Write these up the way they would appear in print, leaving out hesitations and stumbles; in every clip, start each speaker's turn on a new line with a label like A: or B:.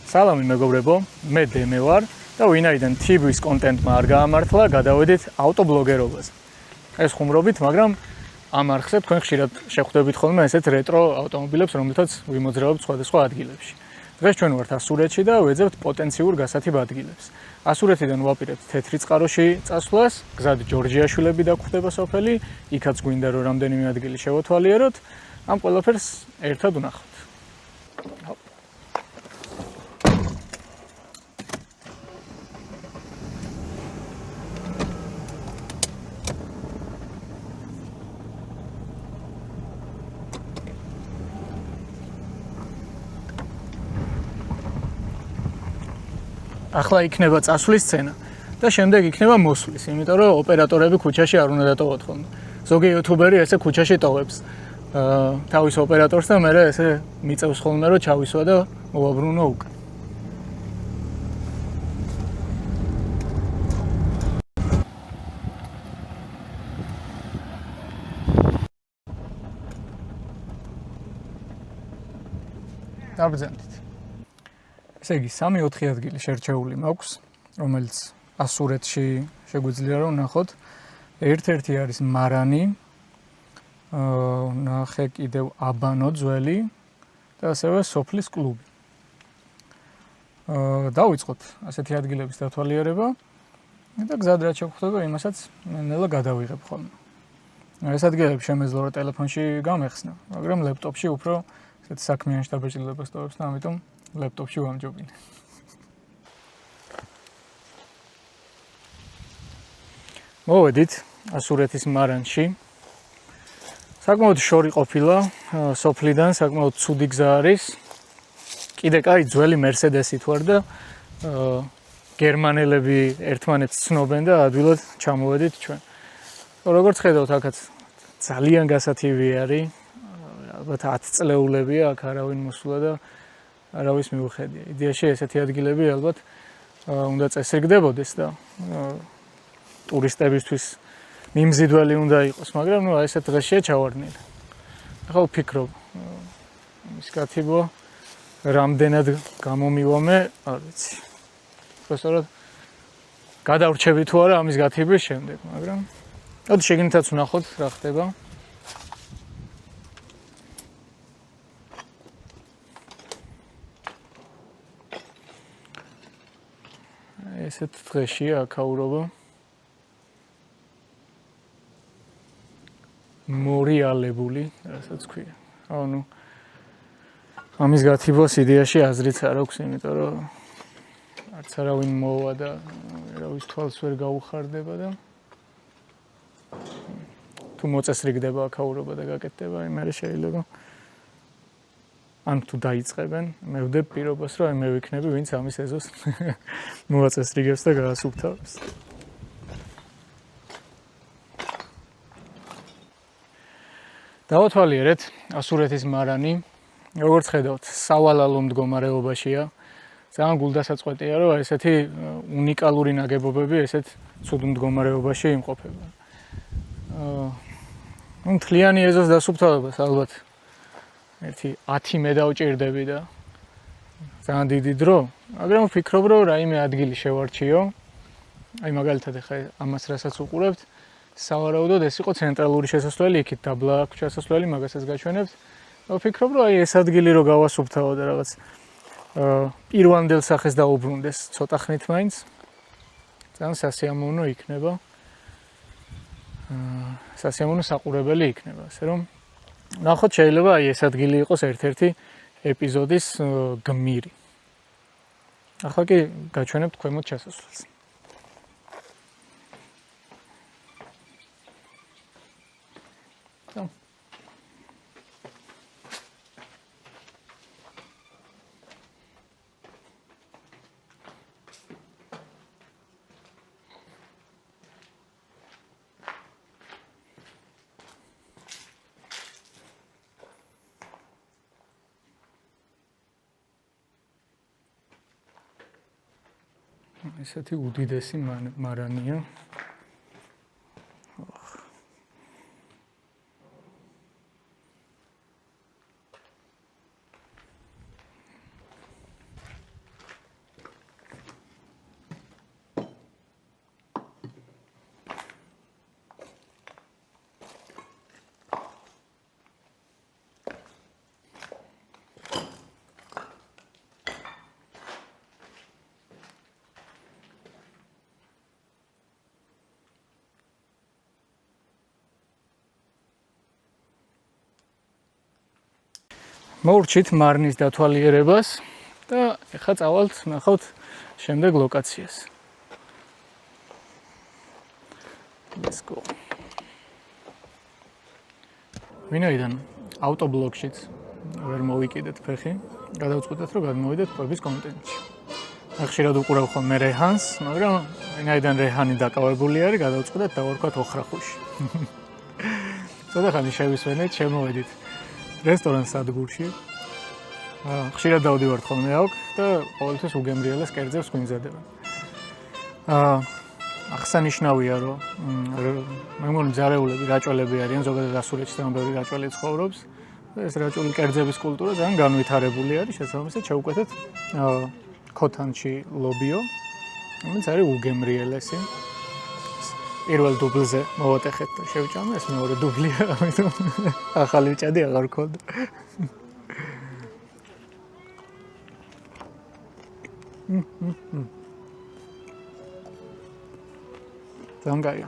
A: სალამი მეგობრებო, მე დემე ვარ და ვინაიდან TV-ის კონტენტმა არ გაამართლა, გადავედით ავტობლოგერობაზე. ეს ხუმრობით, მაგრამ ამ არხზე თქვენ ხშირად შეხვდებით ხოლმე ესეთ რეტრო ავტომობილებს, რომელთაც ვიმოძრავებთ სხვადასხვა ადგილებში. დღეს ჩვენ ვართ ასურეთში და ვეძებთ პოტენციურ გასათიბ ადგილებს. ასურეთიდან ვაპირებთ თეთრი წყაროში წასვლას, გზად ჯორჯიაშვილები დაგვხვდება სოფელი, იქაც გვინდა რომ რამდენიმე ადგილი შევათვალიეროთ, ამ ყველაფერს ერთად ვნახავთ. ახლა იქნება წასვლის სცენა და შემდეგ იქნება მოსვლის, იმიტომ რომ ოპერატორები ქუჩაში არ უნდა დატოვოთ ხოლმე. ზოგი იუთუბერი ესე ქუჩაში ტოვებს თავის ოპერატორს და მერე ესე მიწევს ხოლმე რომ ჩავისვა და მოვაბრუნო უკან. დაბრძანდით. ესე იგი 3-4 ადგილი შერჩეული მაქვს, რომელიც ასურეთში შეგვიძლია რომ ვნახოთ. ერთ-ერთი არის მარანი, ნახე კიდევ აბანო ძველი და ასევე სოფლის კლუბი. დავიწყოთ ასეთი ადგილების დათვალიერება და გზად რაც შეგვხვდება, იმასაც ნელა გადავიღებ ხოლმე. ეს ადგილები შემეძლო რომ ტელეფონში გამეხსნა, მაგრამ ლეპტოპში უფრო ესეთ საქმიან შთაბეჭდილებას ტოვებს და ამიტომ ლეპტოპში ვამჯობინე. მოვედით ასურეთის მარანში. საკმაოდ შორი ყოფილა სოფლიდან, საკმაოდ ცუდი გზა არის. კიდე კაი ძველი მერსედესით ვარ და გერმანელები ერთმანეთს ცნობენ და ადვილად ჩამოვედით ჩვენ. როგორც ხედავთ, აქაც ძალიან გასათივი არის. ალბათ 10 წლეულებია, აქ არავინ მოსულა და არავის მიუხედია. იდეაში ესეთი ადგილები ალბათ უნდა წესრიგდებოდეს და ტურისტებისთვის მიმზიდველი უნდა იყოს, მაგრამ ნუ ესეთ დღეშია ჩავარდნილი. ახლა ვფიქრობ, ის კაციბო რამდენად გამომივამე, არ ვიცი. უბრალოდ გადავრჩები თუ არა ამის გათიბის შემდეგ, მაგრამ ოდი შეგინითაც ვნახოთ რა ხდება. ესეთ დღეშია აქაურობა. მორიალებული, რასაც ქვია. ანუ ამის გათიბოს იდეაში აზრიც არ აქვს, იმიტომ რომ არც არავინ მოვა და არავის თვალს ვერ გაუხარდება და თუ მოწესრიგდება აქაურობა და გაკეთდება, იმერე შეიძლება ან თუ დაიწყებენ, მე ვდებ პირობას, რომ მე ვიქნები, ვინც ამის ეზოს მოაწესრიგებს და გაასუფთავებს. დავათვალიერეთ ასურეთის მარანი. როგორც ხედავთ, სავალალო მდგომარეობაშია. ძალიან გულდასაწყვეტია, რომ ესეთი უნიკალური ნაგებობები ესეთ ცუდ მდგომარეობაში იმყოფება. მთლიანი ეზოს დასუფთავებას ალბათ ერთი 10 მე დავჭირდები და ძალიან დიდი დრო, მაგრამ ვფიქრობ, რომ რაიმე ადგილი შევარჩიო. აი მაგალითად ახლა ამას რასაც უყურებთ, სავარაუდოდ ეს იყო ცენტრალური შესასვლელი, იქით დაბლა აქვს შესასვლელი, მაგასაც გაჩვენებთ. ვფიქრობ, რომ აი ეს ადგილი რო გავასუფთავო და რაღაც პირვანდელ სახეს დაუბრუნდეს ცოტა ხნით მაინც. ძალიან სასიამოვნო იქნება. სასიამოვნო საყურებელი იქნება, ასე რომ ნახოთ, შეიძლება აი ეს ადგილი იყოს ერთ-ერთი ეპიზოდის გმირი. ახლა კი გაჩვენებთ ქვემოთ შესასვლელს. ესეთი უდიდესი მარანია. მოვურჩით მარნის დათვალიერებას და ეხლა წავალთ ნახავთ შემდეგ ლოკაციას. Let's go. ვინაიდან ავტობლოგშიც ვერ მოვიკიდეთ ფეხი, გადავწყვეტეთ რომ გადმოვიდეთ კვების კონტენტში. ხშირად უყურავ ხოლმე რეჰანს, მაგრამ ვინაიდან რეჰანი დაკავებული არის, გადავწყვეტეთ დავარქვათ ოხრახუში. ცოტა ხანი შევისვენეთ, შემოვედით რესტორან სადგურში. ხშირად დავდივართ ხოლმე აქ და ყოველთვის უგემრიელეს კერძებს გვიმზადებენ. აღსანიშნავია, რომ მე მგონი მძარეულები, რაჭველები არიან, ზოგადად ასურეთში ძალიან ბევრი რაჭველი ცხოვრობს. ეს რაჭველი კერძების კულტურა ძალიან განვითარებული არის, შესაბამისად შევუკვეთეთ ქოთანში ლობიო, რომელიც არის უგემრიელესი. პირველ დუბლზე მოვატეხეთ და შევჭამე, ეს მეორე დუბლია, ამიტომ ახალი ჭადი აღარ გქონდა. ძალიან კაია.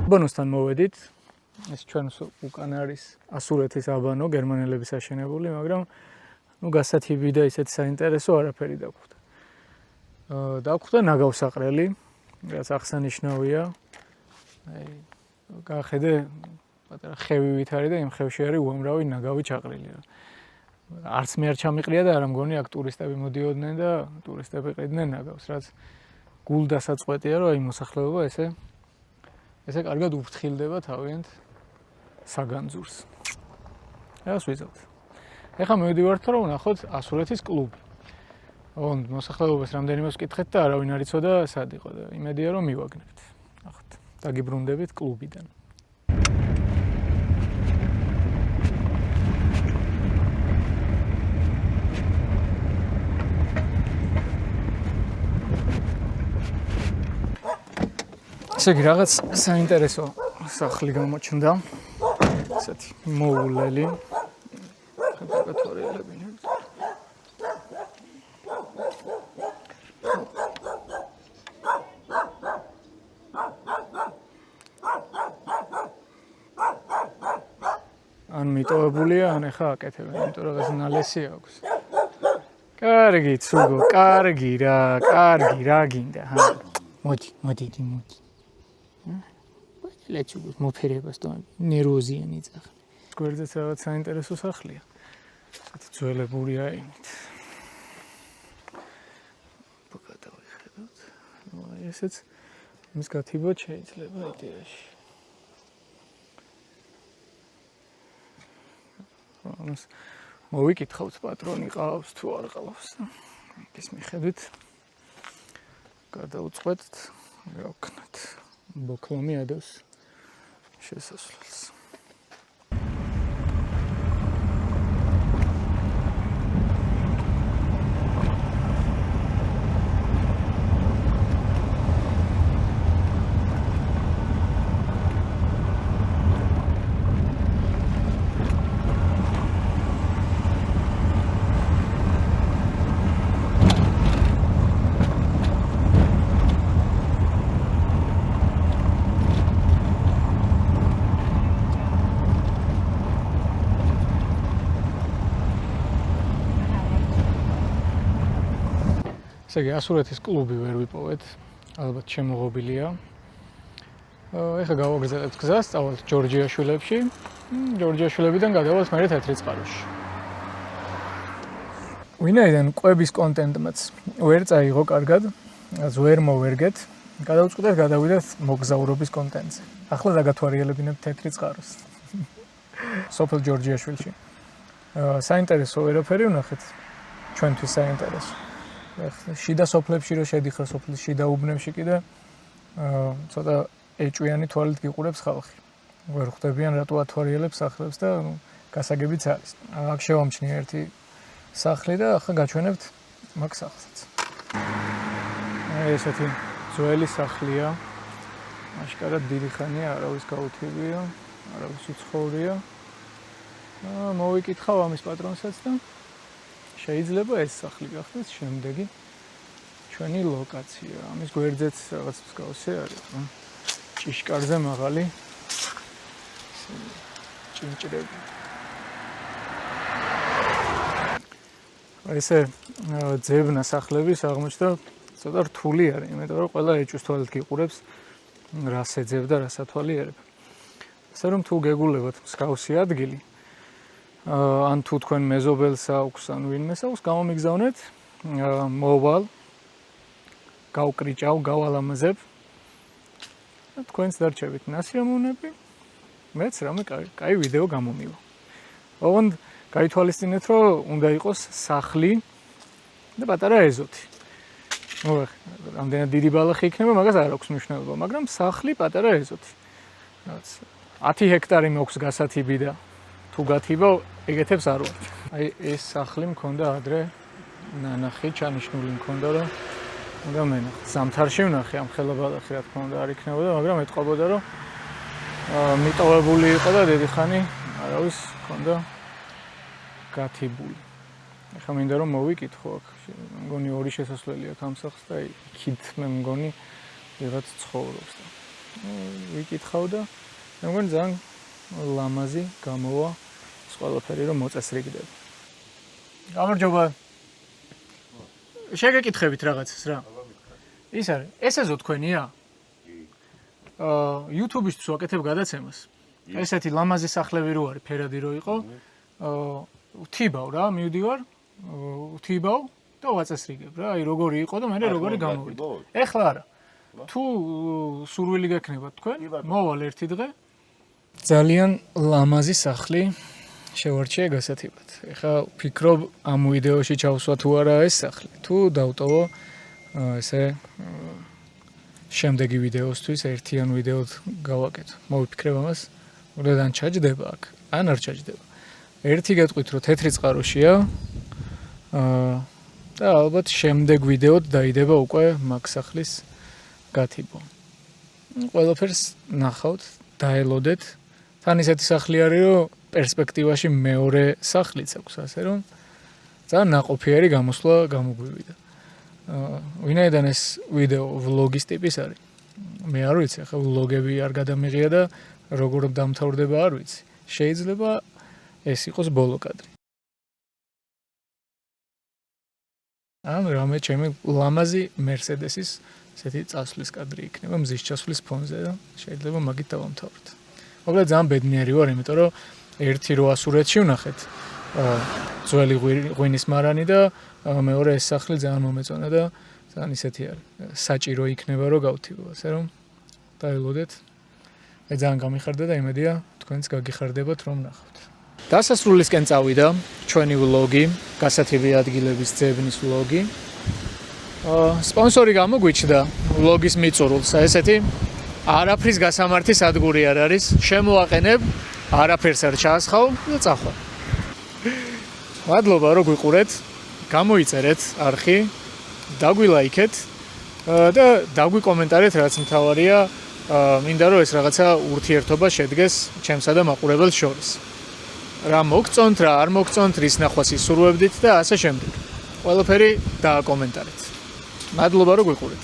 A: აბანოსთან მოვედით. ეს ჩვენს უკან არის ასურეთის აბანო, გერმანელების აშენებული, მაგრამ გასათიბი და ისეთი საინტერესო არაფერი დაგვხვდა. დაგვხვდა ნაგავსაყრელი, რაც აღსანიშნავია. გახედე პატარა ხევივით არის და იმ ხევში არის უამრავი ნაგავი ჩაყრილი. არც მე არ ჩამიყრია და არ მგონი აქ ტურისტები მოდიოდნენ და ტურისტები ყიდნენ ნაგავს, რაც გულდასაწყვეტია, რომ აი მოსახლეობა ესე კარგად უფრთხილდება თავიანთ საგანძურს. ეს ვიზავთ. ეხლა მივდივართ რომ ვნახოთ ასურეთის კლუბი. მოსახლეობას რამდენიმე ვკითხეთ და არავინ არ იცოდა სად იყო და იმედია რომ მივაგნებთ. ნახოთ. დაგიბრუნდებით კლუბიდან. ესე იგი რაღაც საინტერესო სახლი გამოჩნდა. ესეთი მოულელი. გადაგათვალიერებინე. ან მიტოვებულია, ან ეხა აკეთებენ, იმიტომ რომ ეს ნალესი აქვს. კარგი, ცუგო, კარგი რა გინდა, ჰა. მოდი. ლეჩუგოს მოფერებას და ნეროზიანი ძახ. გვერდზეც რაღაც საინტერესო სახლია. ესეთი ძველებური აინით. გადავიხედოთ. აი ესეც მის გათიბოთ შეიძლება იდეაში. ამას მოვიკითხავთ პატრონი ყავს თუ არ ყავს. ის მიხედვით გადავწყვეტთ რა ვქნათ. ბოკლომი ადევს შესასვლელს. ესე იგი ასურეთის კლუბი ვერ ვიპოვეთ, ალბათ შემოღობილია. ეხლა გავაგრძელებთ გზას, წავალთ ჯორჯიაშვილებში. ჯორჯიაშვილებიდან გადავალთ მერე თეთრიწყაროში. ვინაიდან კვების კონტენტმაც ვერ წაიღო კარგად, რაც ვერ მოვერგეთ, გადავწყვეტეთ გადავიდეთ მოგზაურობის კონტენტზე. ახლა დაგათვალიერებინებთ თეთრიწყაროს. სოფელ ჯორჯიაშვილში. საინტერესო ვერაფერი ვნახეთ. ჩვენთვის საინტერესო. შიდა სოფლებში რო შედიხარ სოფლის შიდა უბნებში კიდე ცოტა ეჭვიანი თვალით გიყურებს ხალხი. ვერ ხვდებიან რატო ათვალიერებს სახლებს და გასაგებიც არის. აქ შევამჩნია ერთი სახლი და ახლა გაჩვენებთ მაგ სახლსაც. ესეთი ძველი სახლია. აშკარად დიდი ხანია, არავის გაუთებია, არავის უცხოვრია. მოვიკითხავ ამის პატრონსაც და შეიძლება ეს სახლი გახდეს შემდეგი ჩვენი ლოკაცია. ამის გვერდზეც რაღაც მსგავსი არის. ჭიშკარზე მაღალი ჭინჭრები. ესე ძებნა სახლების აღმოჩნდა ცოტა რთული არის, იმიტომ რომ ყველა ეჭვს თვალით გიყურებს რას ეძებ და რას ათვალიერებ. ასე რომ თუ გეგულებათ მსგავსი ადგილი, ან თუ თქვენ მეზობელს აქვს, ან ვინმეს აქვს, გამომიგზავნეთ, მოვალ, გავკრიჭავ, გავალამაზებ. თქვენს დარჩებით ნასიამოვნები, მეც რამე კაი ვიდეო გამომივა. ოღონდ გაითვალისწინეთ, რომ უნდა იყოს სახლი და პატარა ეზოთი. რამდენად დიდი ბალახი იქნება, მაგას არ აქვს მნიშვნელობა, მაგრამ სახლი პატარა ეზოთი. 10 ჰექტარი მოქვს გასათიბი და თუ გათიბა, ეგეთებს არ ვარ. აი ეს სახლი მქონდა ადრე ნანახი, ჩანიშნული მქონდა, რომ უნდა მენახოთ. ზამთარში ვნახე ამ ხელაბალახი, რა თქმა უნდა, არ იქნებოდა, მაგრამ ეტყობოდა, რომ მიტოვებული იყო და დიდი ხანი არავის მქონდა გათიბული. ეხლა მინდა რომ მოვიკითხო აქ. მგონი 2 შესასვლელი აქვს ამ სახლს და იქით მე მგონი ვიღაც ცხოვრობს და ვიკითხავ და მე მგონი ძალიან ლამაზი გამოვა ეს ყველაფერი რომ მოწესრიგდება. გამარჯობა. შეგეკითხებით რაღაცას რა. ის არის. ეს ეზო თქვენია? YouTube-ისთვის ვაკეთებ გადაცემას. ესეთი ლამაზი სახლები რო არის, ფერადი რო იყო. ვთიბავ რა, მივდივარ, ვთიბავ და ვაწესრიგებ რა, აი როგორი იყო და მე როგორი გამოვიდა. ეხლა არა. თუ სურვილი გექნებათ თქვენ, მოვალ ერთი დღე. ძალიან ლამაზი სახლი შევარჩიე გასათიბად. ეხლა ვფიქრობ ამ ვიდეოში ჩავსვა თუ არა ეს სახლი. თუ დავტოვო ესე შემდეგი ვიდეოსთვის ერთიან ვიდეოდ გავაკეთო. მოვიფიქრებ ამას, რომ ან ჩაჯდება აქ, ან არ ჩაჯდება. ერთი გეტყვით, რომ თეთრი წყაროშია და ალბათ შემდეგ ვიდეოდ დაიდება უკვე მაგ სახლის გათიბო. ყველაფერს ნახავთ, დაელოდეთ. თან ისეთი სახლი არის, რომ პერსპექტივაში მეორე სახლიც აქვს, ასე რომ ძალიან ნაყოფიერი გამოსვლა გამოგვივიდა. ვინაიდან ეს ვიდეო ვლოგის ტიპის არის. მე არ ვიცი, ახლა ვლოგები არ გადამიღია და როგორ დამთავრდება არ ვიცი. შეიძლება ეს იყოს ბოლო კადრი. ან რამე ჩემი ლამაზი Mercedes-ის ესეთი წასვლის კადრი იქნება მზის ჩასვლის ფონზე და შეიძლება მაგით დავამთავროთ. მოკლედ ძალიან ბედნიერი ვარ, იმიტომ რომ ერთი რო ასურეთში ვნახეთ ძველი ღვინის მარანი და მეორე ეს სახლი ძალიან მომეწონა და ძალიან ისეთი არის. საჭირო იქნება რომ გავთიბო, ასე რომ დაელოდეთ. მე ძალიან გამიხარდა და იმედია თქვენც გაგიხარდებათ რომ ნახავთ. დასასრულისკენ წავიდა ჩვენი ვლოგი, გასათიბი ადგილების ძებნის ვლოგი. სპონსორი გამოგვიჩნდა ვლოგის მიწურულს, ესეთი არაფრის გასამართი სადგური არ არის, შემოაყენებ, არაფერს არ ჩაასხავ და წახვარ. მადლობა რომ გვიყურეთ, გამოიწერეთ არხი, დაგვილაიქეთ და დაგვიკომენტარეთ, რაც მთავარია, მინდა რომ ეს რაღაცა ურთიერთობა შედგეს ჩემსა და მაყურებელს შორის. რა მოგწონთ, რა არ მოგწონთ, რის ნახვას ისურვებდით და ასე შემდეგ. ყველაფერი დააკომენტარეთ. მადლობა რომ გვიყურეთ.